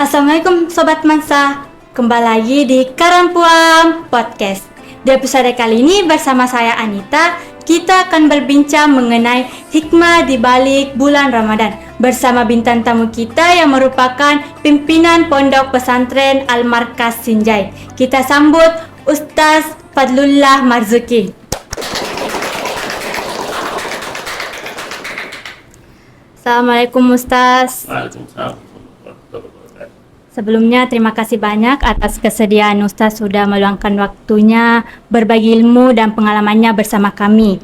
Assalamualaikum Sobat Mansa, kembali lagi di Karampuang Podcast. Di episode kali ini bersama saya Anita, kita akan berbincang mengenai hikmah di balik bulan Ramadan bersama bintang tamu kita yang merupakan pimpinan Pondok Pesantren Al-Markaz Sinjai. Kita sambut Ustaz Fadlullah Marzuki. Assalamualaikum Ustaz. Waalaikumsalam. Sebelumnya terima kasih banyak atas kesediaan Ustaz sudah meluangkan waktunya berbagi ilmu dan pengalamannya bersama kami.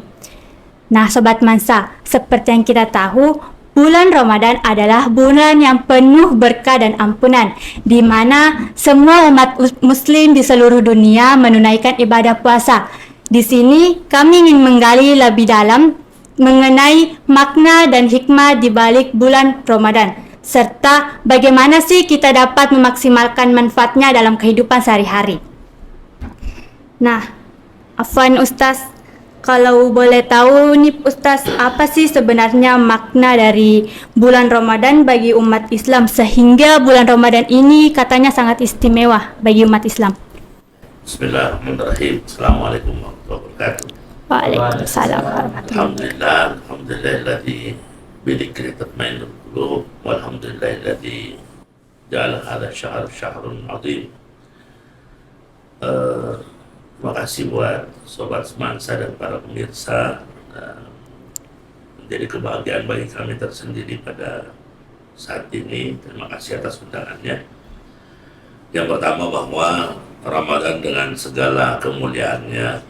Nah Sobat Mansa, seperti yang kita tahu, bulan Ramadan adalah bulan yang penuh berkah dan ampunan, di mana semua umat muslim di seluruh dunia menunaikan ibadah puasa. Di sini kami ingin menggali lebih dalam mengenai makna dan hikmah di balik bulan Ramadan, serta bagaimana sih kita dapat memaksimalkan manfaatnya dalam kehidupan sehari-hari. Nah, Afwan Ustaz, kalau boleh tahu nih Ustaz, apa sih sebenarnya makna dari bulan Ramadan bagi umat Islam sehingga bulan Ramadan ini katanya sangat istimewa bagi umat Islam? Bismillahirrahmanirrahim. Assalamualaikum warahmatullahi wabarakatuh. Waalaikumsalam warahmatullahi wabarakatuh. Alhamdulillahilladzi bidzikri tatma'innul qulub walhamdulillahilladzi ja'ala hadzal syahrun 'adzim. Terima kasih buat Sobat Semansa dan para pemirsa. Menjadi kebahagiaan bagi kami tersendiri pada saat ini. Terima kasih atas undangannya. Yang pertama, bahwa Ramadan dengan segala kemuliaannya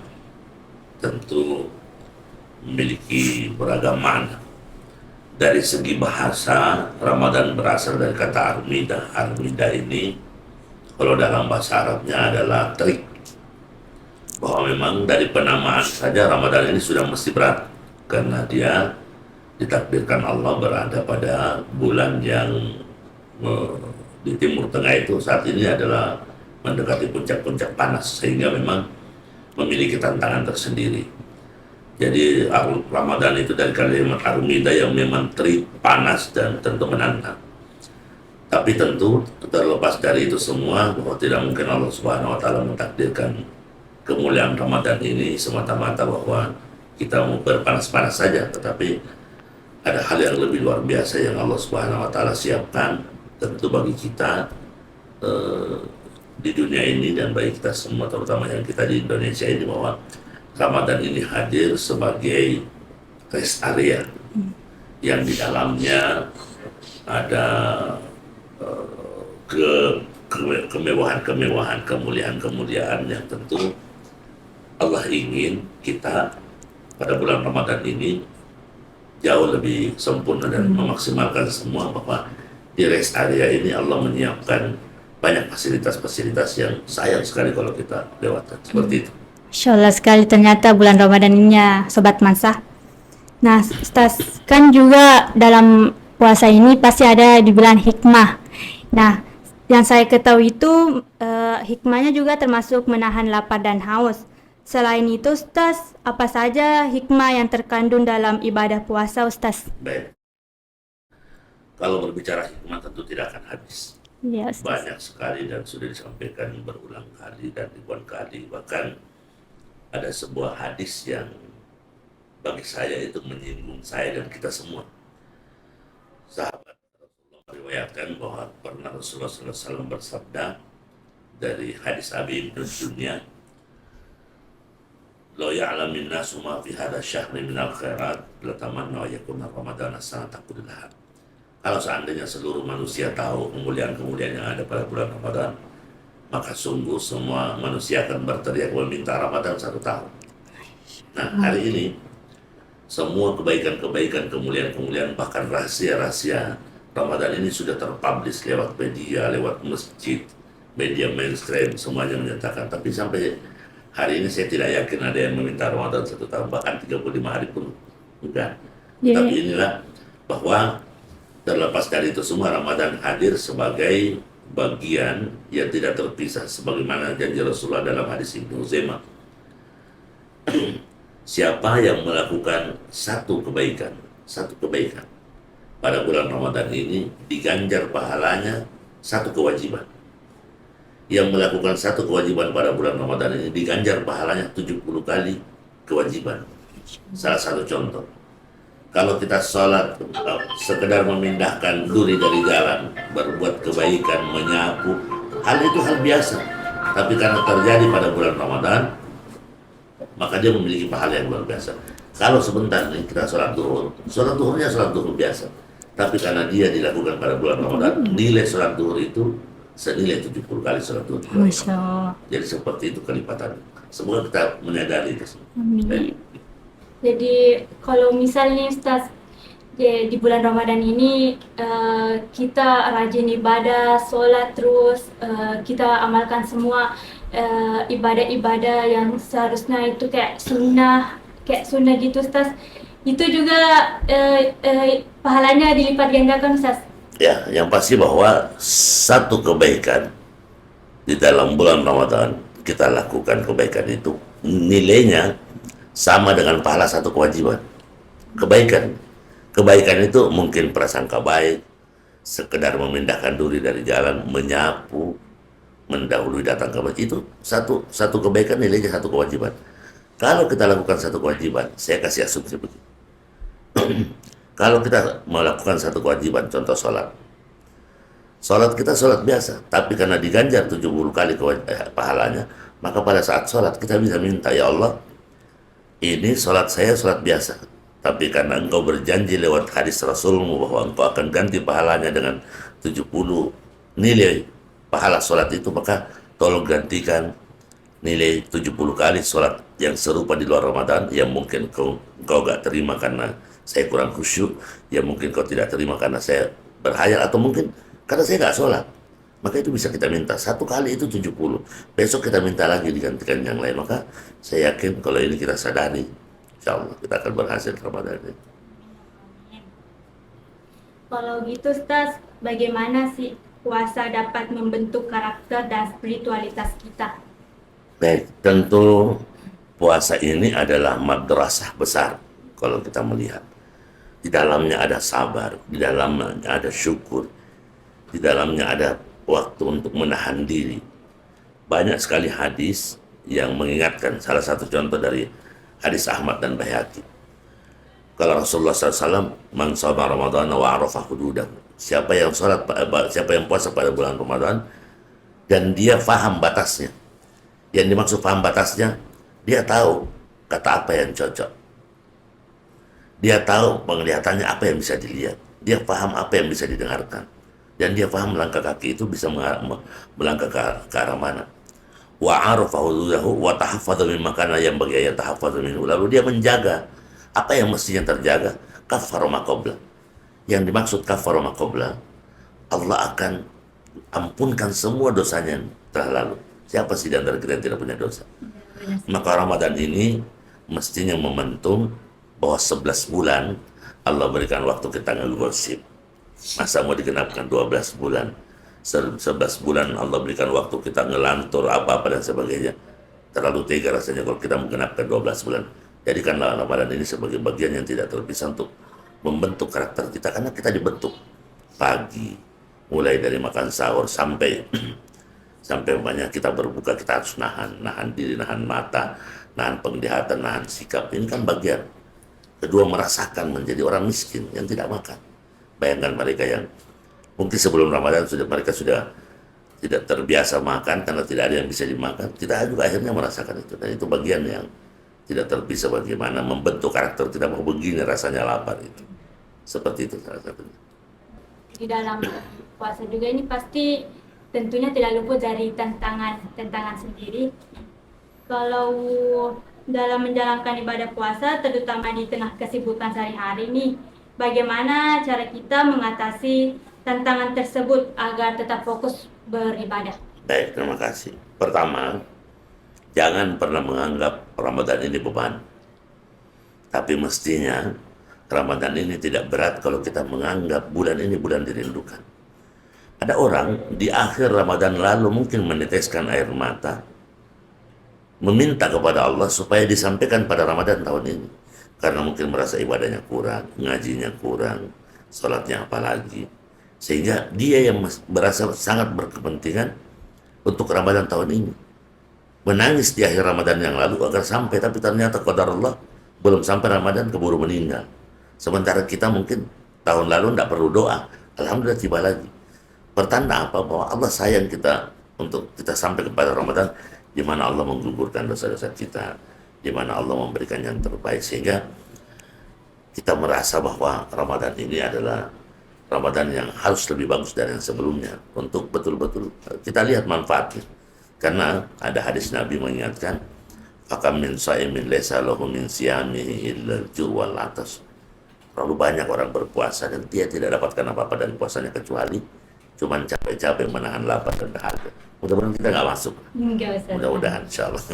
tentu memiliki beragam makna. Dari segi bahasa, Ramadan berasal dari kata armida. Armida ini kalau dalam bahasa Arabnya adalah trik, bahwa memang dari penamaan saja Ramadan ini sudah mesti berat, karena dia ditakdirkan Allah berada pada bulan yang di Timur Tengah itu saat ini adalah mendekati puncak-puncak panas, sehingga memang memiliki tantangan tersendiri. Jadi Ramadan itu dari kalimat armida yang memang terik, panas, dan tentu menantang. Tapi tentu terlepas dari itu semua, bahwa tidak mungkin Allah Subhanahu wa Ta'ala mentakdirkan kemuliaan Ramadan ini semata-mata bahwa kita mau berpanas-panas saja, tetapi ada hal yang lebih luar biasa yang Allah Subhanahu wa Ta'ala siapkan tentu bagi kita di dunia ini dan bagi kita semua, terutama yang kita di Indonesia ini, bahwa Ramadan ini hadir sebagai rest area yang di dalamnya ada kemewahan-kemewahan, kemuliaan-kemuliaan yang tentu Allah ingin kita pada bulan Ramadan ini jauh lebih sempurna dan memaksimalkan semua, bahwa di rest area ini Allah menyiapkan banyak fasilitas-fasilitas yang sayang sekali kalau kita lewatkan seperti itu. Masya Allah sekali ternyata bulan Ramadan ini ya Sobat Mansa. Nah Ustaz, kan juga dalam puasa ini pasti ada dibilang hikmah. Nah yang saya ketahui itu hikmahnya juga termasuk menahan lapar dan haus. Selain itu Ustaz, apa saja hikmah yang terkandung dalam ibadah puasa Ustaz? Baik, kalau berbicara hikmah tentu tidak akan habis. Ya, Ustaz. Banyak sekali dan sudah disampaikan berulang kali dan ribuan kali. Bahkan ada sebuah hadis yang bagi saya itu menyinggung saya dan kita semua. Sahabat Rasulullah meriwayatkan bahwa pernah Rasulullah SAW bersabda dari hadis Abi Ibn Dunya, "Law ya'lamun nasu ma fi hadha syahri min al-khairat latamanna yakuna ramadana sanatan kullaha." Kalau seandainya seluruh manusia tahu kemuliaan-kemuliaan yang ada pada bulan Ramadan, maka sungguh semua manusia akan berteriak meminta Ramadan 1 tahun. Nah, hari ini semua kebaikan-kebaikan, kemuliaan-kemuliaan, bahkan rahasia-rahasia Ramadan ini sudah terpublish lewat media, lewat masjid, media mainstream, semuanya menyatakan. Tapi sampai hari ini saya tidak yakin ada yang meminta Ramadan 1 tahun, bahkan 35 hari pun enggak. Tapi inilah bahwa terlepas dari itu semua, Ramadan hadir sebagai bagian yang tidak terpisah, sebagaimana janji Rasulullah dalam hadis Ibnu Huzaimah. Siapa yang melakukan satu kebaikan pada bulan Ramadan ini, diganjar pahalanya satu kewajiban. Yang melakukan satu kewajiban pada bulan Ramadan ini diganjar pahalanya 70 kali kewajiban. Salah satu contoh, kalau kita sholat sekedar memindahkan duri dari jalan, berbuat kebaikan, menyapu, hal itu hal biasa. Tapi karena terjadi pada bulan Ramadan, maka dia memiliki pahala yang luar biasa. Kalau sebentar nih kita sholat duhurnya sholat duhur biasa. Tapi karena dia dilakukan pada bulan Ramadan, nilai sholat duhur itu senilai 70 kali sholat duhur. Masya Allah. Jadi seperti itu kelipatan. Semoga kita menyadari itu. Amin. Jadi kalau misalnya Ustaz di bulan Ramadan ini kita rajin ibadah, sholat terus, kita amalkan semua ibadah-ibadah yang seharusnya itu kayak sunnah gitu Ustaz. Itu juga pahalanya dilipat gandakan Ustaz. Ya, yang pasti bahwa satu kebaikan di dalam bulan Ramadan kita lakukan kebaikan itu nilainya sama dengan pahala satu kewajiban. Kebaikan itu mungkin prasangka baik, sekedar memindahkan duri dari jalan, menyapu, mendahului datang ke masjid, itu satu kebaikan nilainya satu kewajiban. Kalau kita lakukan satu kewajiban, saya kasih asumsi begini. Kalau kita melakukan satu kewajiban, contoh sholat. Sholat kita sholat biasa, tapi karena diganjar 70 kali pahalanya, maka pada saat sholat kita bisa minta, ya Allah, ini sholat saya sholat biasa. Tapi karena engkau berjanji lewat hadis Rasulmu bahwa engkau akan ganti pahalanya dengan 70 nilai pahala sholat itu, maka tolong gantikan nilai 70 kali sholat yang serupa di luar Ramadan, yang mungkin engkau gak terima karena saya kurang khusyuk, yang mungkin kau tidak terima karena saya berhayal, atau mungkin karena saya gak sholat. Maka itu bisa kita minta, satu kali itu 70, besok kita minta lagi digantikan yang lain. Maka saya yakin kalau ini kita sadari, insya Allah kita akan berhasil Ramadan ini. Kalau gitu Ustaz, bagaimana sih puasa dapat membentuk karakter dan spiritualitas kita? Baik, tentu puasa ini adalah madrasah besar kalau kita melihat. Di dalamnya ada sabar, di dalamnya ada syukur, di dalamnya ada waktu untuk menahan diri. Banyak sekali hadis yang mengingatkan, salah satu contoh dari hadis Ahmad dan Baihaqi. Kalau Rasulullah SAW, man shoma Ramadan wa arafa hududah. Siapa yang puasa pada bulan Ramadan dan dia faham batasnya. Yang dimaksud paham batasnya, dia tahu kata apa yang cocok. Dia tahu penglihatannya apa yang bisa dilihat. Dia paham apa yang bisa didengarkan. Dan dia paham langkah kaki itu bisa melangkah ke arah mana. Wa arafa hududahu wa tahaffadha mimma kana yanbaghi an yatahaffadha minhu. Lalu dia menjaga apa yang mestinya terjaga, kafara ma qabla. Yang dimaksud kafara ma qabla, Allah akan ampunkan semua dosanya yang telah lalu. Siapa sih di antara kita yang tidak punya dosa? Maka Ramadan ini mestinya momentum bahwa 11 bulan Allah berikan waktu kita ngegosip. Masa mau digenapkan 12 bulan? 11 bulan Allah berikan waktu kita ngelantur apa-apa dan sebagainya. Terlalu tega rasanya kalau kita menggenapkan 12 bulan. Jadikanlah Ramadan ini sebagai bagian yang tidak terpisah untuk membentuk karakter kita. Karena kita dibentuk pagi, mulai dari makan sahur sampai banyak kita berbuka, kita harus nahan diri, nahan mata, nahan penglihatan, nahan sikap. Ini kan bagian. Kedua, merasakan menjadi orang miskin yang tidak makan. Bayangkan mereka yang mungkin sebelum Ramadan mereka sudah tidak terbiasa makan karena tidak ada yang bisa dimakan. Kita juga akhirnya merasakan itu. Dan itu bagian yang tidak terpisah bagaimana membentuk karakter kita, mau begini rasanya lapar itu. Seperti itu salah satunya. Di dalam puasa juga ini pasti tentunya tidak luput dari tantangan sendiri. Kalau dalam menjalankan ibadah puasa, terutama di tengah kesibukan sehari-hari ini, bagaimana cara kita mengatasi tantangan tersebut agar tetap fokus beribadah? Baik, terima kasih. Pertama, jangan pernah menganggap Ramadan ini beban. Tapi mestinya Ramadan ini tidak berat kalau kita menganggap bulan ini bulan dirindukan. Ada orang di akhir Ramadan lalu mungkin meneteskan air mata, meminta kepada Allah supaya disampaikan pada Ramadan tahun ini. Karena mungkin merasa ibadahnya kurang, ngajinya kurang, sholatnya apalagi. Sehingga dia yang berasa sangat berkepentingan untuk Ramadan tahun ini. Menangis di akhir Ramadan yang lalu agar sampai, tapi ternyata qadar Allah belum sampai Ramadan keburu meninggal. Sementara kita mungkin tahun lalu tidak perlu doa, alhamdulillah tiba lagi. Pertanda apa? Bahwa Allah sayang kita untuk kita sampai kepada Ramadan di mana Allah menggugurkan dosa-dosa kita, di mana Allah memberikan yang terbaik, sehingga kita merasa bahwa Ramadan ini adalah Ramadan yang harus lebih bagus dari yang sebelumnya untuk betul-betul kita lihat manfaatnya. Karena ada hadis Nabi mengingatkan, "Fakam min shaimin laysa lahu min siyamihi illa al-ju' wal 'atash." Terlalu banyak orang berpuasa dan dia tidak dapatkan apa-apa dari puasanya kecuali cuman capek-capek menahan lapar dan dahaga. Mudah-mudahan kita nggak masuk. Enggak Ustaz. Mudah-mudahan insyaallah.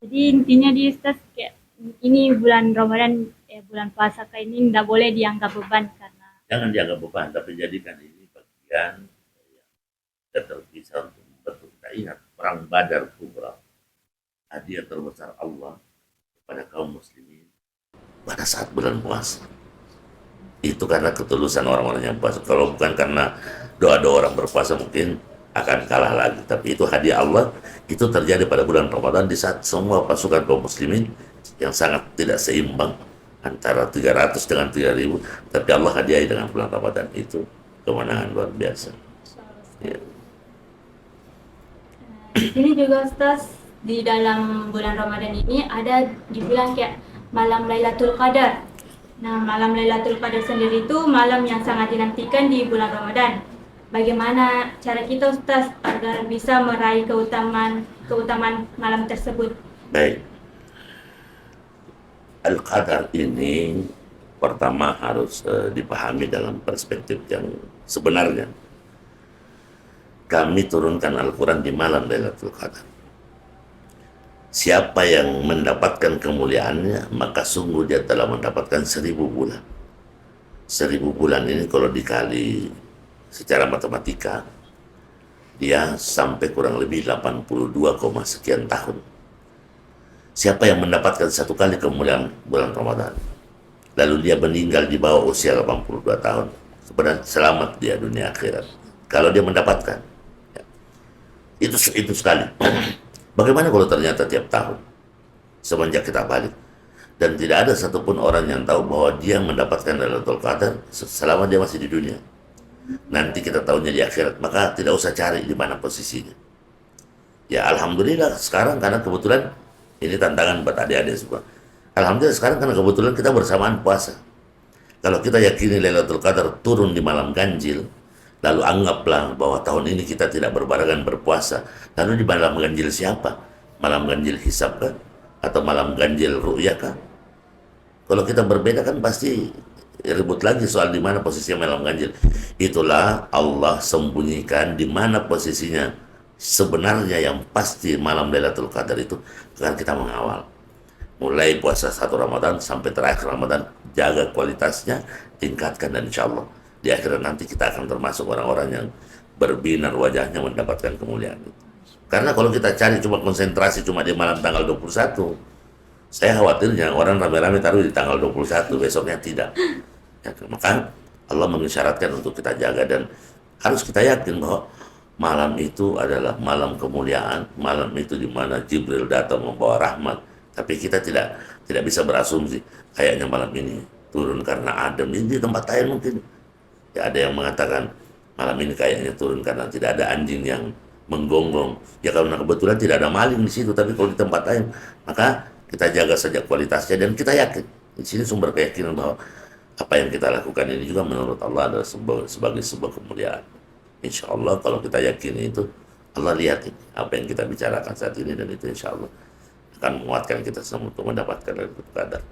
Jadi intinya di Ustaz kayak ini bulan Ramadan, bulan puasa kayak ini nggak boleh dianggap beban karena Jangan dianggap beban, tapi jadikan ini bagian yang tidak terpisah untuk membentuk kita. Ingat perang Badar Kubra, hadiah terbesar Allah kepada kaum muslimin pada saat bulan puasa. Itu karena ketulusan orang-orang yang puasa. Kalau bukan karena doa-doa orang berpuasa mungkin akan kalah lagi. Tapi itu hadiah Allah, itu terjadi pada bulan Ramadan di saat semua pasukan kaum muslimin yang sangat tidak seimbang antara 300 dengan 3000, tapi Allah hadiahi dengan bulan Ramadan itu kemenangan luar biasa. Ya. di sini juga Ustaz, di dalam bulan Ramadan ini ada dibilang kayak malam Lailatul Qadar. Nah, malam Lailatul Qadar sendiri itu malam yang sangat dinantikan di bulan Ramadan. Bagaimana cara kita Ustaz agar bisa meraih keutamaan malam tersebut? Baik. Al-Qadar ini pertama harus dipahami dalam perspektif yang sebenarnya. Kami turunkan Al-Quran di malam Lailatul Qadar. Siapa yang mendapatkan kemuliaannya, maka sungguh dia telah mendapatkan 1000 bulan. 1000 bulan ini kalau dikali secara matematika, dia sampai kurang lebih 82, sekian tahun. Siapa yang mendapatkan satu kali kemuliaan bulan Ramadan, lalu dia meninggal di bawah usia 82 tahun, sebenarnya selamat dia dunia akhirat. Kalau dia mendapatkan, ya. Itu sekali. Bagaimana kalau ternyata tiap tahun, semenjak kita balik, dan tidak ada satupun orang yang tahu bahwa dia mendapatkan Lailatul Qadar selama dia masih di dunia. Nanti kita tahunya di akhirat, maka tidak usah cari di mana posisinya. Ya alhamdulillah sekarang karena kebetulan ini tantangan buat adik-adik semua. Alhamdulillah sekarang karena kebetulan kita bersamaan puasa. Kalau kita yakini Lailatul Qadar turun di malam ganjil, lalu anggaplah bahwa tahun ini kita tidak berbarengan berpuasa. Lalu di malam ganjil siapa? Malam ganjil hisab kah? Atau malam ganjil ru'yah kah? Kalau kita berbeda kan pasti ribut lagi soal di mana posisinya malam ganjil. Itulah Allah sembunyikan di mana posisinya sebenarnya yang pasti malam Lailatul Qadar itu akan kita mengawal. Mulai puasa 1 Ramadan sampai terakhir Ramadan, jaga kualitasnya, tingkatkan, dan insya Allah di akhirat nanti kita akan termasuk orang-orang yang berbinar wajahnya mendapatkan kemuliaan itu. Karena kalau kita cari cuma konsentrasi cuma di malam tanggal 21, saya khawatirnya orang rame-rame taruh di tanggal 21, besoknya tidak. Ya, maka Allah mengisyaratkan untuk kita jaga dan harus kita yakin bahwa malam itu adalah malam kemuliaan, malam itu di mana Jibril datang membawa rahmat. Tapi kita tidak bisa berasumsi kayaknya malam ini turun karena Adam. Ini di tempat lain mungkin. Ya, ada yang mengatakan malam ini kayaknya turun karena tidak ada anjing yang menggonggong. Ya karena kebetulan tidak ada maling di situ, tapi kalau di tempat lain, maka kita jaga saja kualitasnya dan kita yakin. Di sini sumber keyakinan bahwa apa yang kita lakukan ini juga menurut Allah adalah sebagai sebuah kemuliaan. Insya Allah kalau kita yakin itu, Allah lihat ini, apa yang kita bicarakan saat ini, dan itu insya Allah akan menguatkan kita semua untuk mendapatkan Lailatul Qadar.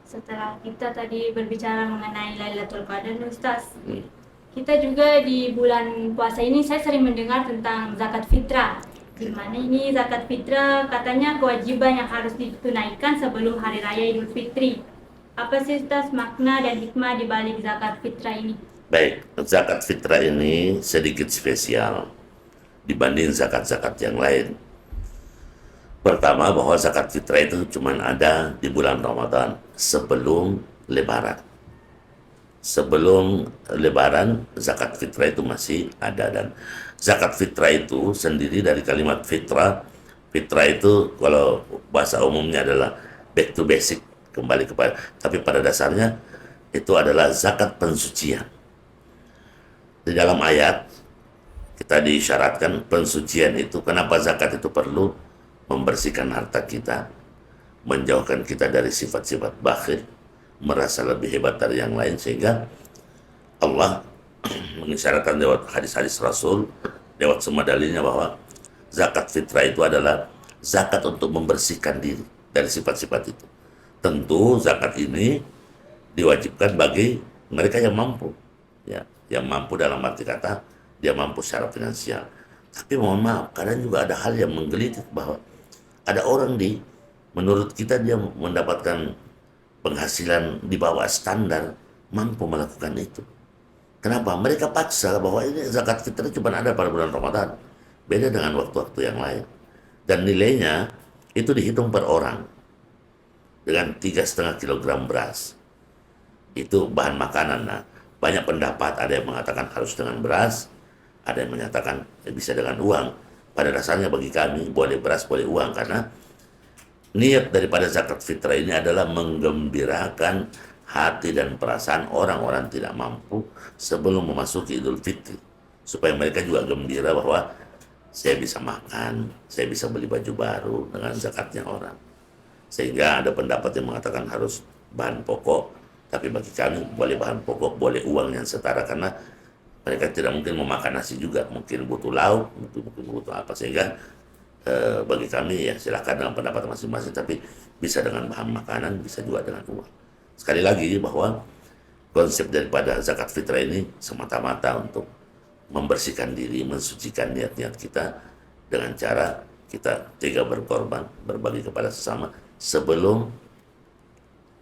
Setelah kita tadi berbicara mengenai Lailatul Qadar, Ustaz, kita juga di bulan puasa ini saya sering mendengar tentang zakat fitrah. Di mana ini zakat fitrah katanya kewajiban yang harus ditunaikan sebelum hari raya Idul Fitri. Apa sih Ustaz makna dan hikmah di balik zakat fitrah ini? Baik, zakat fitrah ini sedikit spesial dibanding zakat-zakat yang lain. Pertama, bahwa zakat fitrah itu cuma ada di bulan Ramadan sebelum Lebaran. Sebelum Lebaran, zakat fitrah itu masih ada. Dan zakat fitrah itu sendiri dari kalimat fitrah. Fitrah itu kalau bahasa umumnya adalah back to basic, kembali kepada. Tapi pada dasarnya itu adalah zakat pensucian. Di dalam ayat kita diisyaratkan pensucian itu. Kenapa zakat itu perlu? Membersihkan harta kita, menjauhkan kita dari sifat-sifat bakhil, merasa lebih hebat dari yang lain, sehingga Allah mengisyaratkan lewat hadis-hadis Rasul, lewat semua dalilnya, bahwa zakat fitrah itu adalah zakat untuk membersihkan diri dari sifat-sifat itu. Tentu zakat ini diwajibkan bagi mereka yang mampu, ya, yang mampu dalam arti kata dia mampu secara finansial. Tapi mohon maaf, kadang juga ada hal yang menggelitik, bahwa ada orang menurut kita dia mendapatkan penghasilan di bawah standar, mampu melakukan itu. Kenapa? Mereka paksa bahwa ini zakat fitrah cuma ada pada bulan Ramadan. Beda dengan waktu-waktu yang lain. Dan nilainya itu dihitung per orang. Dengan 3,5 kilogram beras. Itu bahan makanan. Nah, banyak pendapat, ada yang mengatakan harus dengan beras, ada yang menyatakan bisa dengan uang. Pada dasarnya bagi kami boleh beras, boleh uang, karena niat daripada zakat fitrah ini adalah menggembirakan hati dan perasaan orang-orang tidak mampu sebelum memasuki Idul Fitri, supaya mereka juga gembira bahwa saya bisa makan, saya bisa beli baju baru dengan zakatnya orang. Sehingga ada pendapat yang mengatakan harus bahan pokok, tapi bagi kami boleh bahan pokok, boleh uang yang setara, karena mereka tidak mungkin memakan nasi juga, mungkin butuh lauk, mungkin butuh apa, sehingga bagi kami ya silakan dengan pendapat masing-masing, tapi bisa dengan bahan makanan, bisa juga dengan uang. Sekali lagi bahwa konsep daripada zakat fitrah ini semata-mata untuk membersihkan diri, mensucikan niat-niat kita dengan cara kita tega berkorban, berbagi kepada sesama sebelum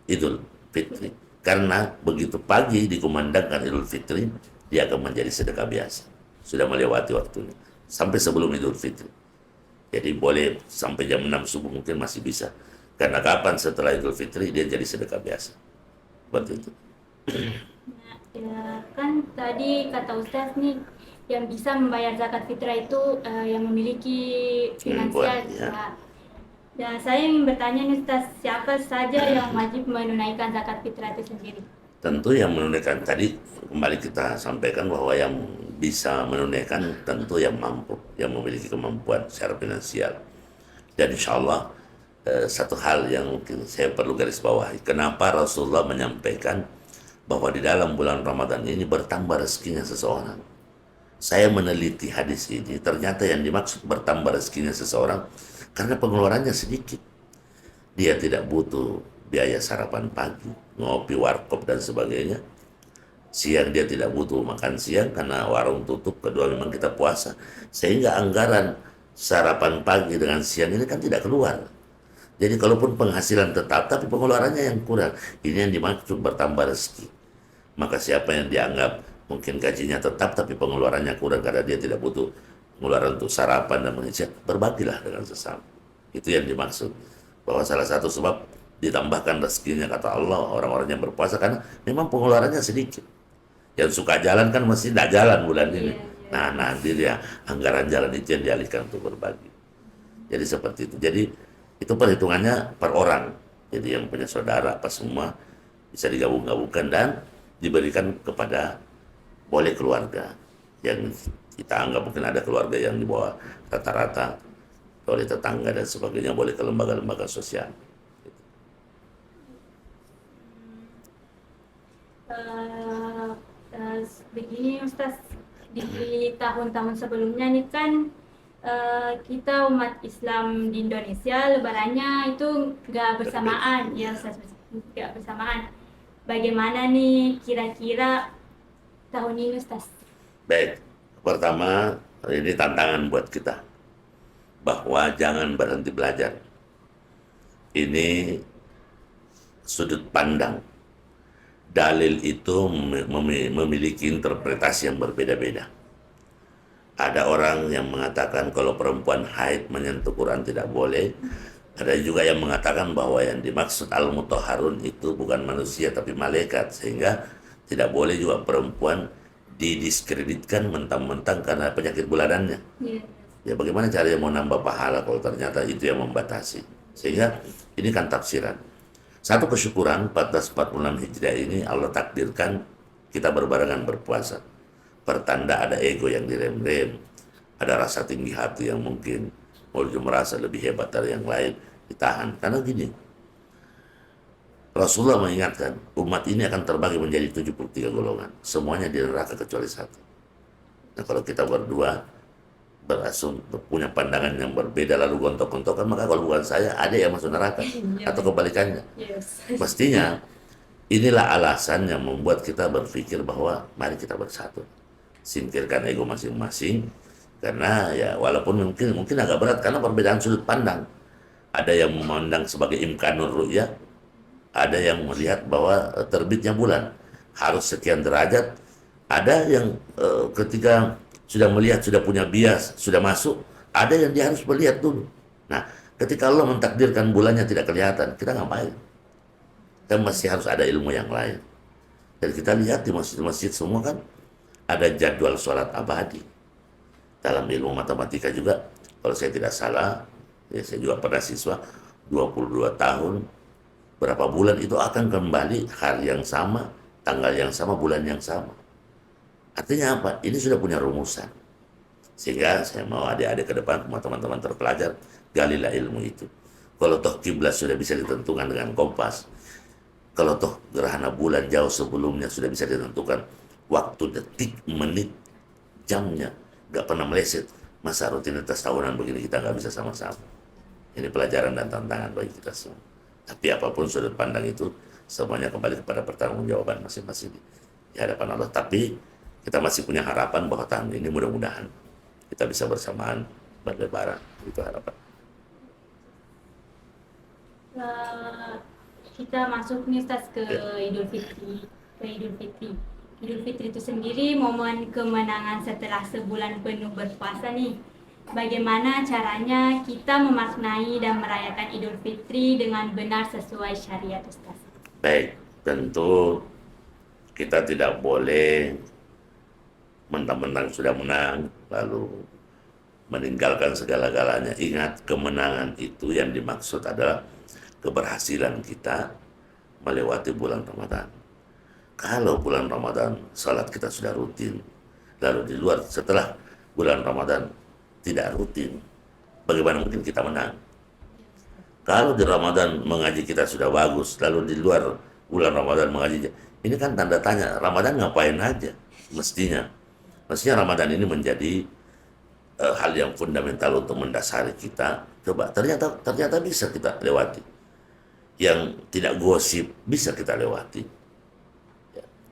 Idul Fitri. Karena begitu pagi dikumandangkan Idul Fitri, dia akan menjadi sedekah biasa. Sudah melewati waktunya. Sampai sebelum Idul Fitri. Jadi boleh sampai jam 6 subuh mungkin masih bisa. Karena kapan setelah Idul Fitri dia jadi sedekah biasa. Seperti itu. Nah, ya, kan tadi kata Ustaz nih, yang bisa membayar zakat fitrah itu yang memiliki finansial. Ya. Ya. Dan saya ingin bertanya nih Ustaz, siapa saja yang wajib menunaikan zakat fitrah itu sendiri? Tentu yang menunaikan tadi kembali kita sampaikan bahwa yang bisa menunaikan tentu yang mampu, yang memiliki kemampuan secara finansial. Dan insya Allah satu hal yang mungkin saya perlu garis bawahi, kenapa Rasulullah menyampaikan bahwa di dalam bulan Ramadan ini bertambah rezekinya seseorang. Saya meneliti hadis ini, ternyata yang dimaksud bertambah rezekinya seseorang karena pengeluarannya sedikit. Dia tidak butuh biaya sarapan pagi, ngopi warkop dan sebagainya. Siang dia tidak butuh makan siang karena warung tutup, kedua memang kita puasa. Sehingga anggaran sarapan pagi dengan siang ini kan tidak keluar. Jadi kalaupun penghasilan tetap, tapi pengeluarannya yang kurang. Ini yang dimaksud bertambah rezeki. Maka siapa yang dianggap mungkin gajinya tetap tapi pengeluarannya kurang karena dia tidak butuh pengeluaran untuk sarapan dan mengisi, berbagilah dengan sesama. Itu yang dimaksud. Bahwa salah satu sebab ditambahkan rezekinya kata Allah orang-orang yang berpuasa karena memang pengeluarannya sedikit. Yang suka jalan kan mesti tidak jalan bulan ini. Nah, nanti dia anggaran jalan itu yang dialihkan untuk berbagi. Jadi seperti itu. Jadi itu perhitungannya per orang. Jadi yang punya saudara apa semua bisa digabung-gabungkan dan diberikan kepada boleh keluarga yang kita anggap mungkin ada keluarga yang di bawah rata-rata, oleh tetangga dan sebagainya, boleh ke lembaga-lembaga sosial. Begini Ustaz, di tahun-tahun sebelumnya nih kan kita umat Islam di Indonesia lebarannya itu nggak bersamaan, ya Ustaz, nggak bersamaan. Bagaimana nih kira-kira tahun ini Ustaz? Baik, pertama ini tantangan buat kita bahwa jangan berhenti belajar. Ini sudut pandang. Dalil itu memiliki interpretasi yang berbeda-beda. Ada orang yang mengatakan kalau perempuan haid menyentuh Quran tidak boleh. Ada juga yang mengatakan bahwa yang dimaksud al-mutahharun itu bukan manusia tapi malaikat, sehingga tidak boleh juga perempuan didiskreditkan mentang-mentang karena penyakit bulanannya. Ya bagaimana caranya mau nambah pahala kalau ternyata itu yang membatasi. Sehingga ini kan tafsiran. Satu kesyukuran 1446 Hijriah ini Allah takdirkan kita berbarengan berpuasa. Pertanda ada ego yang direm-rem, ada rasa tinggi hati yang mungkin Mulju merasa lebih hebat dari yang lain, ditahan. Karena gini, Rasulullah mengingatkan, umat ini akan terbagi menjadi 73 golongan. Semuanya di neraka kecuali satu. Nah kalau kita berdua berasum punya pandangan yang berbeda lalu gontok-gontokan, maka kalau bukan saya, ada yang masuk neraka. Atau kebalikannya. Mestinya, inilah alasan yang membuat kita berpikir bahwa mari kita bersatu. Singkirkan ego masing-masing, karena ya walaupun mungkin agak berat karena perbedaan sudut pandang. Ada yang memandang sebagai imkanur ru'yah, ada yang melihat bahwa terbitnya bulan harus sekian derajat, ada yang ketika sudah melihat, sudah punya bias, sudah masuk, ada yang dia harus melihat dulu. Nah, ketika Allah mentakdirkan bulannya tidak kelihatan, kita ngapain? Kita masih harus ada ilmu yang lain. Dan kita lihat di masjid-masjid semua kan ada jadwal sholat abadi. Dalam ilmu matematika juga, kalau saya tidak salah, ya saya juga pernah siswa, 22 tahun, berapa bulan itu akan kembali hari yang sama, tanggal yang sama, bulan yang sama. Artinya apa? Ini sudah punya rumusan. Sehingga saya mau adik-adik ke depan, teman-teman terpelajar, galilah ilmu itu. Kalau toh kiblat sudah bisa ditentukan dengan kompas, kalau toh gerhana bulan jauh sebelumnya sudah bisa ditentukan, waktu, detik, menit, jamnya, nggak pernah meleset. Masa rutinitas tahunan begini kita nggak bisa sama-sama. Ini pelajaran dan tantangan bagi kita semua. Tapi apapun sudut pandang itu, semuanya kembali kepada pertanggungjawaban masing-masing di hadapan Allah. Tapi kita masih punya harapan bahwa tahun ini mudah-mudahan kita bisa bersamaan berlebaran. Itu harapan. Kita masuk nih Ustaz ke Idul Fitri. Idul Fitri itu sendiri momen kemenangan setelah sebulan penuh berpuasa nih. Bagaimana caranya kita memaknai dan merayakan Idul Fitri dengan benar sesuai syariat Ustaz? Baik, tentu kita tidak boleh mentang-mentang sudah menang lalu meninggalkan segala-galanya. Ingat, kemenangan itu yang dimaksud adalah keberhasilan kita melewati bulan Ramadan. Kalau bulan Ramadan salat kita sudah rutin, lalu di luar setelah bulan Ramadan tidak rutin, bagaimana mungkin kita menang? Kalau di Ramadan mengaji kita sudah bagus, lalu di luar bulan Ramadan mengaji, ini kan tanda tanya, Ramadan ngapain aja? Mestinya Ramadan ini menjadi hal yang fundamental untuk mendasari kita. Coba, ternyata bisa kita lewati. Yang tidak gosip bisa kita lewati.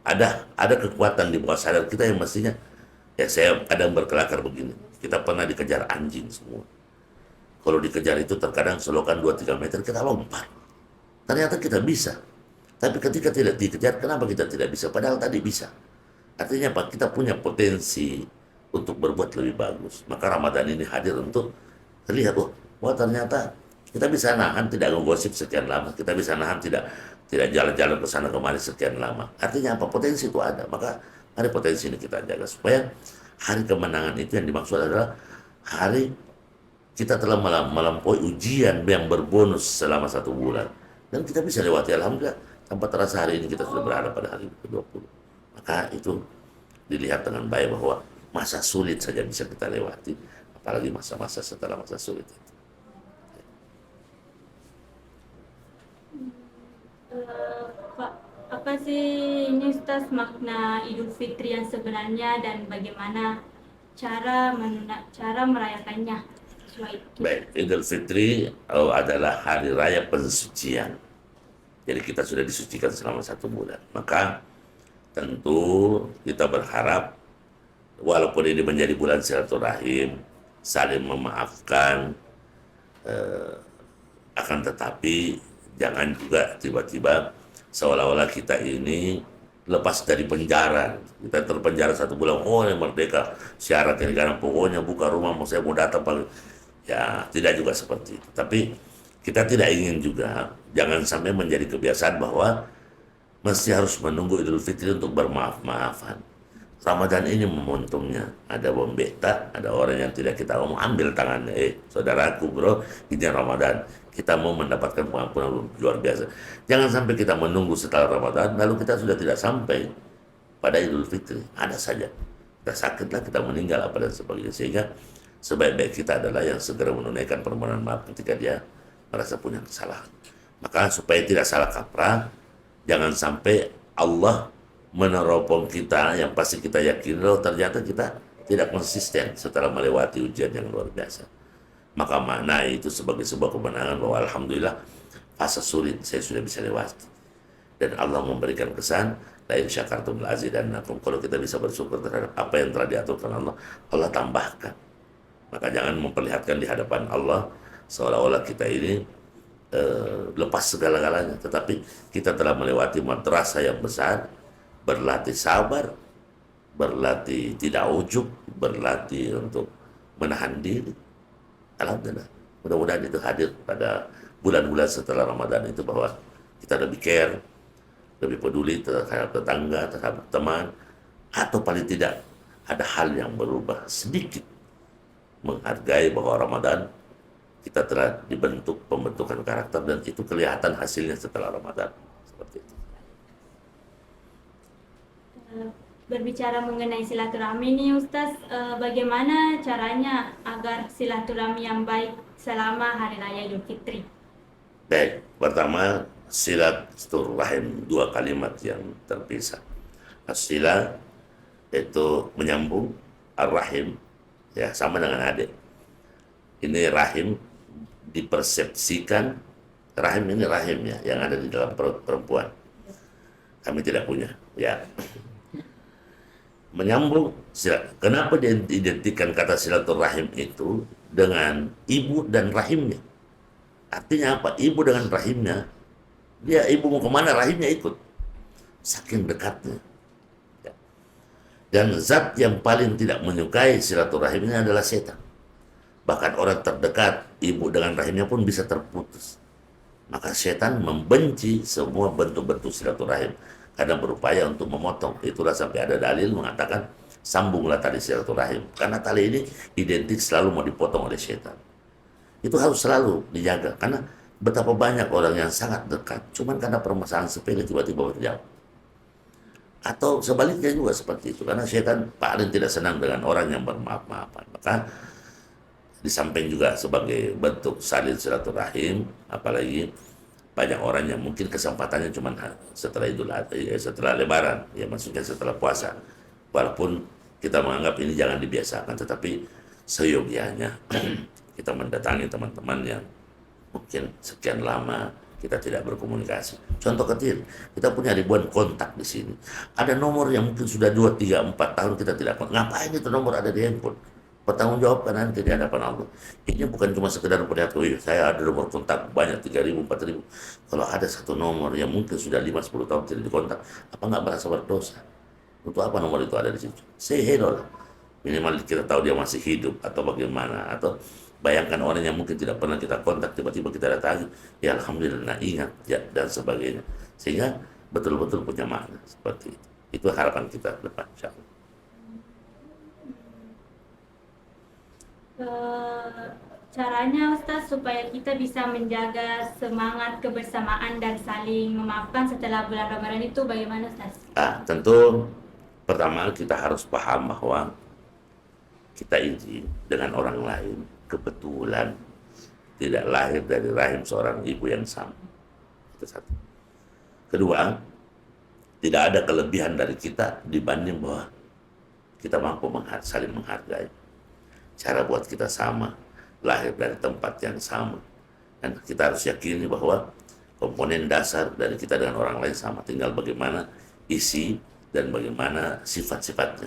Ada kekuatan di bawah sadar kita yang mestinya, ya saya kadang berkelakar begini, kita pernah dikejar anjing semua. Kalau dikejar itu terkadang selokan 2-3 meter kita lompat. Ternyata kita bisa. Tapi ketika tidak dikejar, kenapa kita tidak bisa? Padahal tadi bisa. Artinya apa? Kita punya potensi untuk berbuat lebih bagus. Maka Ramadan ini hadir untuk terlihat, wah ternyata kita bisa nahan tidak ngegosip sekian lama, kita bisa nahan tidak jalan-jalan ke sana kemari sekian lama. Artinya apa? Potensi itu ada. Maka hari potensi ini kita jaga supaya hari kemenangan itu yang dimaksud adalah hari kita telah melampaui ujian yang berbonus selama 1 bulan dan kita bisa lewati, alhamdulillah, tanpa terasa hari ini kita sudah berada pada hari ke-20. Maka itu dilihat dengan baik bahwa masa sulit saja bisa kita lewati, apalagi masa-masa setelah masa sulit itu. Pak, apa sih ini Ustaz makna Idul Fitri yang sebenarnya dan bagaimana cara merayakannya? Baik, Idul Fitri adalah hari raya pensucian. Jadi kita sudah disucikan selama 1 bulan. Maka tentu kita berharap walaupun ini menjadi bulan silaturahim, saling memaafkan, akan tetapi jangan juga tiba-tiba seolah-olah kita ini lepas dari penjara. Kita terpenjara 1 bulan, oh yang merdeka, syarat yang negara pokoknya buka rumah, mau saya mau datang paling. Ya tidak juga seperti itu. Tapi kita tidak ingin juga, jangan sampai menjadi kebiasaan bahwa mesti harus menunggu Idul Fitri untuk bermaaf-maafan. Ramadan ini momentumnya. Ada pembeta, ada orang yang tidak kita mau ambil tangannya. Saudaraku bro, ini Ramadan. Kita mau mendapatkan pengampunan luar biasa. Jangan sampai kita menunggu setelah Ramadan, lalu kita sudah tidak sampai pada Idul Fitri. Ada saja. Kita sakitlah, kita meninggal, apa dan sebagainya. Sehingga sebaik-baik kita adalah yang segera menunaikan permohonan maaf ketika dia merasa punya kesalahan. Maka supaya tidak salah kaprah, jangan sampai Allah meneropong kita yang pasti kita yakin loh ternyata kita tidak konsisten setelah melewati ujian yang luar biasa. Maka makna itu sebagai sebuah kemenangan bahwa alhamdulillah fase sulit saya sudah bisa lewati. Dan Allah memberikan kesan lain syakartum lazidannakum. Kalau kita bisa bersyukur terhadap apa yang telah diaturkan Allah, Allah tambahkan. Maka jangan memperlihatkan di hadapan Allah seolah-olah kita ini lepas segala-galanya, tetapi kita telah melewati madrasah yang besar, berlatih sabar, berlatih tidak ujub, berlatih untuk menahan diri. Alhamdulillah, mudah-mudahan itu hadir pada bulan-bulan setelah Ramadan itu, bahwa kita lebih care, lebih peduli terhadap tetangga, terhadap teman, atau paling tidak ada hal yang berubah sedikit, menghargai bahwa Ramadan kita telah dibentuk pembentukan karakter, dan itu kelihatan hasilnya setelah Ramadan. Seperti itu. Berbicara mengenai silaturahmi nih Ustaz, bagaimana caranya agar silaturahmi yang baik selama Hari Raya Idul Fitri? Baik, pertama silaturahim, 2 kalimat yang terpisah. As-sila itu menyambung, ar-rahim ya sama dengan adik. Ini rahim dipersepsikan, rahim ini rahim ya yang ada di dalam perut perempuan. Kami tidak punya ya. Menyambung, kenapa diidentikan kata silaturahim itu dengan ibu dan rahimnya? Artinya apa? Ibu dengan rahimnya, dia ibu mau kemana, rahimnya ikut, saking dekatnya ya. Dan zat yang paling tidak menyukai silaturahim ini adalah setan. Bahkan orang terdekat, ibu dengan rahimnya pun bisa terputus. Maka setan membenci semua bentuk-bentuk silaturahim karena berupaya untuk memotong. Itulah sampai ada dalil mengatakan sambunglah tali silaturahim, karena tali ini identik selalu mau dipotong oleh setan. Itu harus selalu dijaga, karena betapa banyak orang yang sangat dekat cuman karena permasalahan sepele tiba-tiba berjauh. Atau sebaliknya juga seperti itu, karena setan paling tidak senang dengan orang yang bermaaf-maafan. Maka di samping juga sebagai bentuk salin silaturahim, apalagi banyak orang yang mungkin kesempatannya cuma setelah Idul Adha, setelah Lebaran, ya maksudnya setelah puasa. Walaupun kita menganggap ini jangan dibiasakan, tetapi seyogianya kita mendatangi teman-teman yang mungkin sekian lama kita tidak berkomunikasi. Contoh kecil, kita punya ribuan kontak di sini. Ada nomor yang mungkin sudah 2, 3, 4 tahun kita tidak kontak. Ngapain itu nomor ada di handphone? Pertanggungjawabkan nanti di hadapan Allah. Ini bukan cuma sekedar perlihat, oh saya ada nomor kontak banyak 3.000, 4.000. Kalau ada satu nomor yang mungkin sudah 5, 10 tahun tidak dikontak, apa nggak merasa berdosa? Untuk apa nomor itu ada di situ? Say hello lah. Minimal kita tahu dia masih hidup atau bagaimana. Atau bayangkan orang yang mungkin tidak pernah kita kontak, tiba-tiba kita datangi, ya alhamdulillah ingat ya, dan sebagainya. Sehingga betul-betul punya makna seperti itu. Itu harapan kita ke depan, insyaallah. Caranya Ustaz supaya kita bisa menjaga semangat kebersamaan dan saling memaafkan setelah bulan Ramadan itu bagaimana Ustaz? Tentu pertama kita harus paham bahwa kita ini dengan orang lain kebetulan tidak lahir dari rahim seorang ibu yang sama. Itu satu. Kedua, tidak ada kelebihan dari kita dibanding bahwa kita mampu saling menghargai. Cara buat kita sama, lahir dari tempat yang sama, dan kita harus yakini bahwa komponen dasar dari kita dengan orang lain sama, tinggal bagaimana isi dan bagaimana sifat-sifatnya.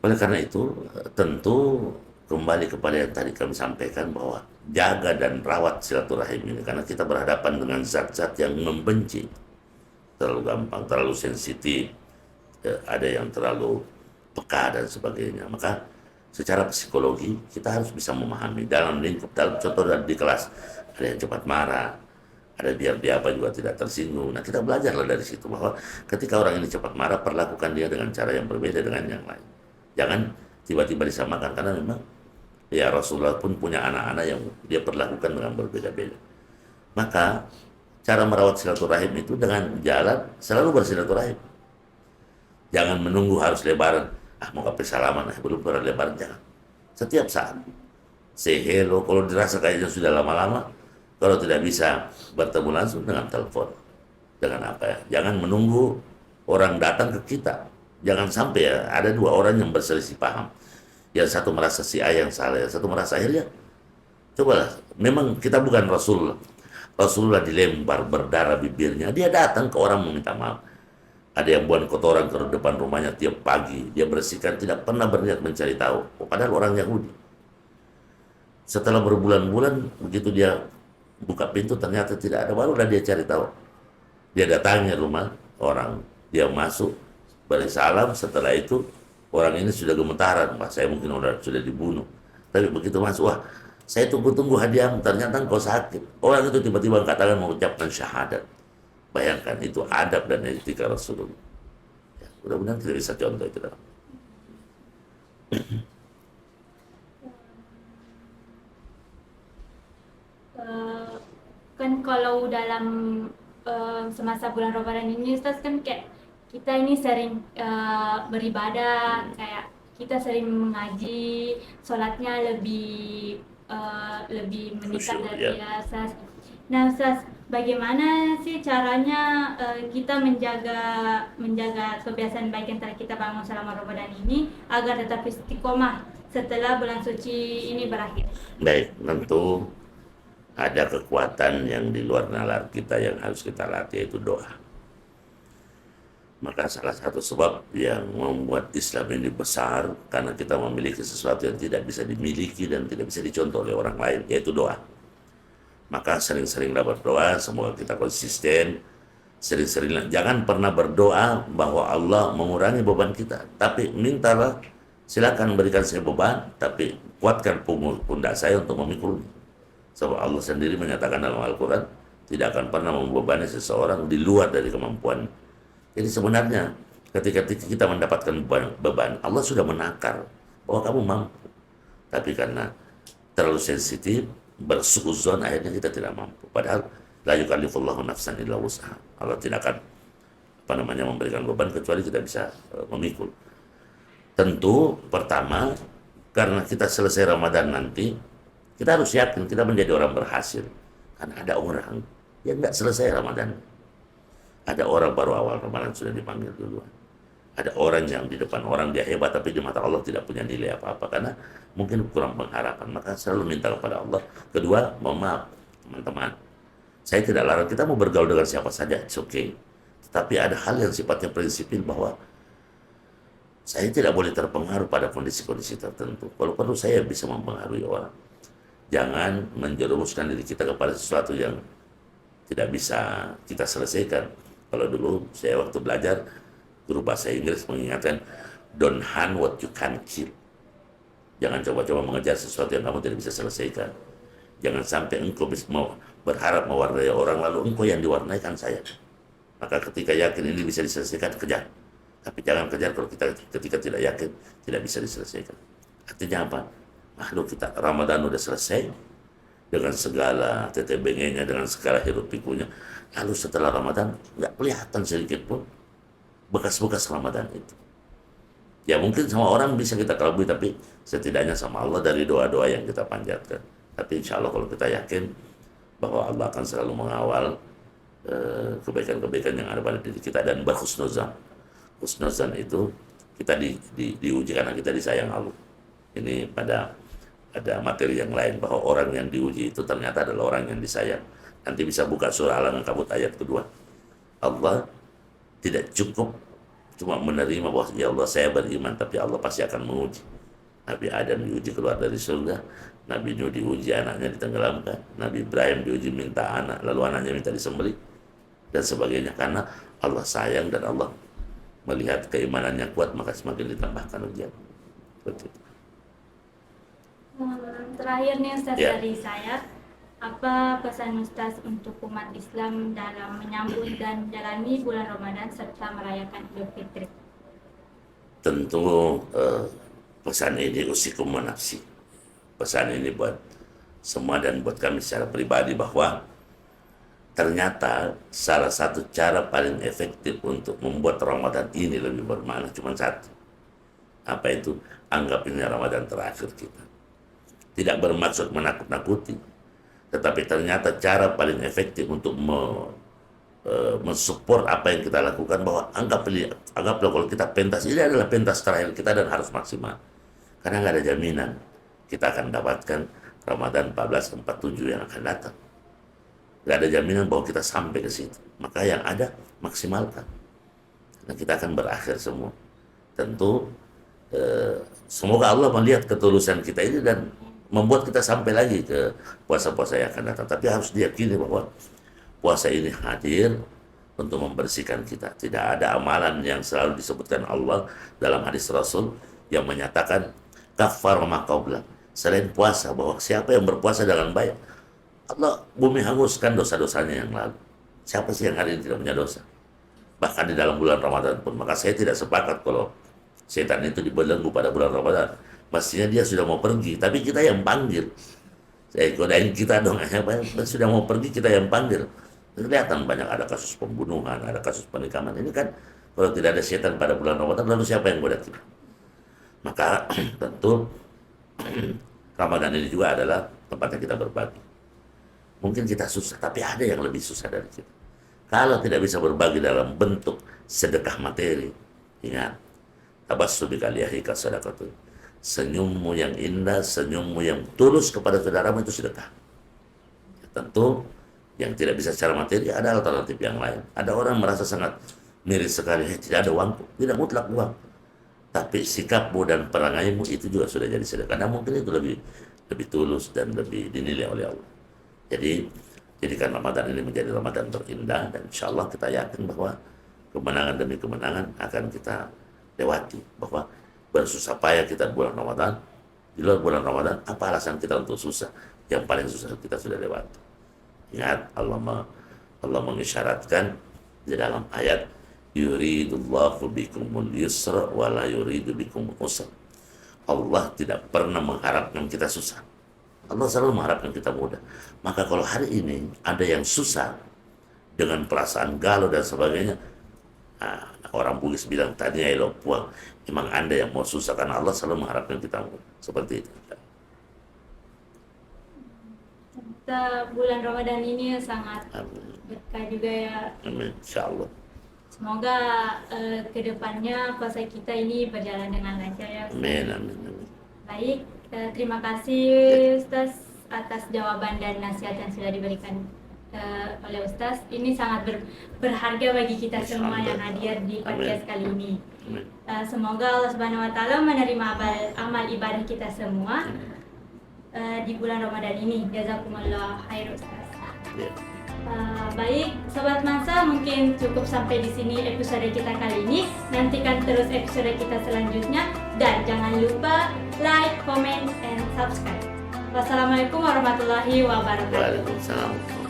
Oleh karena itu tentu kembali kepada yang tadi kami sampaikan, bahwa jaga dan rawat silaturahim ini, karena kita berhadapan dengan zat-zat yang membenci terlalu gampang, terlalu sensitif, ada yang terlalu peka dan sebagainya. Maka secara psikologi kita harus bisa memahami dalam lingkup, dalam contoh di kelas ada yang cepat marah, ada biar dia apa juga tidak tersinggung. Nah, kita belajarlah dari situ bahwa ketika orang ini cepat marah, perlakukan dia dengan cara yang berbeda dengan yang lain. Jangan tiba-tiba disamakan, karena memang ya Rasulullah pun punya anak-anak yang dia perlakukan dengan berbeda-beda. Maka cara merawat silaturahim itu dengan jalan selalu bersilaturahim. Jangan menunggu harus lebaran. Mau kapan salaman, belum pernah lebaran, jangan. Setiap saat say hello, kalau dirasa kayaknya sudah lama-lama. Kalau tidak bisa bertemu langsung, dengan telepon, dengan apa ya. Jangan menunggu orang datang ke kita. Jangan sampai ya ada dua orang yang berselisih paham. Yang satu merasa si A yang salah, yang satu merasa akhirnya. Cobalah, memang kita bukan Rasulullah. Rasulullah dilempar berdarah bibirnya. Dia datang ke orang meminta maaf. Ada yang buang kotoran ke depan rumahnya tiap pagi. Dia bersihkan, tidak pernah berniat mencari tahu. Padahal orang Yahudi. Setelah berbulan-bulan, begitu dia buka pintu ternyata tidak ada, barulah dia cari tahu. Dia datangi rumah orang, dia masuk, beri salam. Setelah itu orang ini sudah gemetaran, Pak, saya mungkin sudah dibunuh. Tapi begitu masuk, wah, saya tunggu-tunggu hadiah, ternyata engkau sakit. Orang itu tiba-tiba angkat tangan mengucapkan syahadat. Bayangkan, itu adab dan etika Rasulullah. Ya, mudah-mudahan kita bisa contoh itu. Kan kalau dalam semasa bulan Ramadan ini Ustaz, kan kayak kita ini sering beribadah, kayak kita sering mengaji, sholatnya lebih meningkat Khusyuk, dari ya. biasa. Nah Ustaz, bagaimana sih caranya kita menjaga kebiasaan baik yang telah kita bangun selama Ramadan ini agar tetap istiqomah setelah bulan suci ini berakhir? Baik, tentu ada kekuatan yang di luar nalar kita yang harus kita latih, yaitu doa. Maka salah satu sebab yang membuat Islam ini besar karena kita memiliki sesuatu yang tidak bisa dimiliki dan tidak bisa dicontoh oleh orang lain, yaitu doa. Maka sering-seringlah berdoa, semoga kita konsisten. Sering-seringlah, jangan pernah berdoa bahwa Allah mengurangi beban kita, tapi mintalah, silakan berikan saya beban, tapi kuatkan pundak saya untuk memikulnya. Sebab Allah sendiri menyatakan dalam Al-Quran, tidak akan pernah membebani seseorang di luar dari kemampuan. Jadi sebenarnya ketika kita mendapatkan beban, Allah sudah menakar bahwa kamu mampu. Tapi karena terlalu sensitif, bersuuzon, akhirnya kita tidak mampu. Padahal la yukallifullahu nafsan illa wus'aha. Allah tidak akan memberikan beban kecuali kita bisa memikul. Tentu pertama, karena kita selesai Ramadan nanti, kita harus yakin kita menjadi orang berhasil. Karena ada orang yang nggak selesai Ramadan. Ada orang baru awal Ramadan sudah dipanggil duluan. Ada orang yang di depan orang dia hebat, tapi di mata Allah tidak punya nilai apa-apa karena mungkin kurang pengharapan. Maka selalu minta kepada Allah. Kedua, mohon maaf teman-teman, saya tidak larang kita mau bergaul dengan siapa saja, it's okay. Tetapi ada hal yang sifatnya prinsipil bahwa saya tidak boleh terpengaruh pada kondisi-kondisi tertentu. Kalau perlu saya bisa mempengaruhi orang. Jangan menjerumuskan diri kita kepada sesuatu yang tidak bisa kita selesaikan. Kalau dulu saya waktu belajar, guru bahasa Inggris mengingatkan, don't hunt what you can't kill. Jangan coba-coba mengejar sesuatu yang kamu tidak bisa selesaikan. Jangan sampai engkau mau berharap mewarnai orang, lalu engkau yang diwarnai kan saya. Maka ketika yakin ini bisa diselesaikan, kejar. Tapi jangan kejar kalau kita ketika tidak yakin tidak bisa diselesaikan. Artinya apa? Lalu kita Ramadan udah selesai dengan segala tetebengenya, dengan segala hiruk pikuknya. Lalu setelah Ramadan nggak kelihatan sedikit pun bekas-bekas Ramadan itu. Ya mungkin sama orang bisa kita kelabui, tapi setidaknya sama Allah dari doa-doa yang kita panjatkan. Tapi insya Allah kalau kita yakin bahwa Allah akan selalu mengawal kebaikan-kebaikan yang ada pada diri kita dan berhusnuzan. Husnuzan itu kita diuji karena kita disayang Allah. Ini ada materi yang lain bahwa orang yang diuji itu ternyata adalah orang yang disayang. Nanti bisa buka surah Al-Ankabut ayat kedua. Allah tidak cukup cuma menerima bahwa ya Allah saya beriman, tapi Allah pasti akan menguji. Nabi Adam diuji keluar dari surga, Nabi Nuh diuji anaknya ditenggelamkan, Nabi Ibrahim diuji minta anak, lalu anaknya minta disembelih dan sebagainya. Karena Allah sayang dan Allah melihat keimanannya kuat, maka semakin ditambahkan ujian. Seperti itu. Terakhir nih Ustaz Ya. dari saya, apa pesan Ustaz untuk umat Islam dalam menyambut dan jalani bulan Ramadan serta merayakan Idul Fitri? Tentu pesan ini usikum wa nafsi. Pesan ini buat semua dan buat kami secara pribadi bahwa ternyata salah satu cara paling efektif untuk membuat Ramadan ini lebih bermakna cuma satu. Apa itu? Anggap ini Ramadan terakhir kita. Tidak bermaksud menakut-nakuti, tetapi ternyata cara paling efektif untuk mensupport apa yang kita lakukan, bahwa anggaplah kalau kita pentas, ini adalah pentas terakhir kita dan harus maksimal. Karena nggak ada jaminan kita akan dapatkan Ramadan 1447 yang akan datang. Nggak ada jaminan bahwa kita sampai ke situ. Maka yang ada, maksimalkan. Nah, kita akan berakhir semua. Tentu, semoga Allah melihat ketulusan kita ini dan membuat kita sampai lagi ke puasa-puasa yang akan datang. Tapi harus diyakini bahwa puasa ini hadir untuk membersihkan kita. Tidak ada amalan yang selalu disebutkan Allah dalam hadis Rasul yang menyatakan kafar ma qabla. Selain puasa, bahwa siapa yang berpuasa dengan baik, Allah bumi hanguskan dosa-dosanya yang lalu. Siapa sih yang hari ini tidak punya dosa? Bahkan di dalam bulan Ramadan pun. Maka saya tidak sepakat kalau setan itu dibelenggu pada bulan Ramadan. Mestinya dia sudah mau pergi, tapi kita yang panggil. Saya godain kita dong, sudah mau pergi kita yang panggil. Kelihatan banyak ada kasus pembunuhan, ada kasus penikaman. Ini kan kalau tidak ada setan pada bulan Ramadan, lalu siapa yang goda kita? Maka tentu Ramadan ini juga adalah tempatnya kita berbagi. Mungkin kita susah, tapi ada yang lebih susah dari kita. Kalau tidak bisa berbagi dalam bentuk sedekah materi, ingat, tabassu bikaliyahi kasadaqatu. Senyummu yang indah, senyummu yang tulus kepada saudaramu itu sedekah. Ya, tentu yang tidak bisa secara materi ada alternatif yang lain. Ada orang merasa sangat miris sekali, tidak ada uang, tidak mutlak uang. Tapi sikapmu dan perangaimu itu juga sudah jadi sedekah. Nah, mungkin itu lebih tulus dan lebih dinilai oleh Allah. Jadi, jadikan Ramadan ini menjadi Ramadan terindah, dan insya Allah kita yakin bahwa kemenangan demi kemenangan akan kita lewati. Bahwa bersusah payah kita bulan Ramadan, di luar bulan Ramadan, apa alasan kita untuk susah? Yang paling susah kita sudah lewati. Ingat, Allah mengisyaratkan di dalam ayat, yuridullahu bikumul yusra wa la yuridu bikumul usra. Allah tidak pernah mengharapkan kita susah. Allah selalu mengharapkan kita mudah. Maka kalau hari ini ada yang susah dengan perasaan galau dan sebagainya, orang Bugis bilang tadinya elo puang. Memang Anda yang mau susah, karena Allah selalu mengharapkan kita mudah. Seperti itu. Bulan Ramadan ini sangat berkah juga ya. Amin. Insya Allah. Semoga kedepannya puasa kita ini berjalan dengan lancar ya Ustaz. Amin. Amin. Amin. Baik, terima kasih Ustaz atas jawaban dan nasihat yang sudah diberikan oleh Ustaz. Ini sangat berharga bagi kita semua yang hadir di podcast kali ini. Semoga Allah Subhanahu wa Ta'ala menerima amal ibadah kita semua di bulan Ramadan ini. Jazakumullah khair Ustaz. Baik, Sobat Mansa, mungkin cukup sampai di sini episode kita kali ini. Nantikan terus episode kita selanjutnya, dan jangan lupa like, comment, and subscribe. Wassalamualaikum warahmatullahi wabarakatuh. Waalaikumsalam.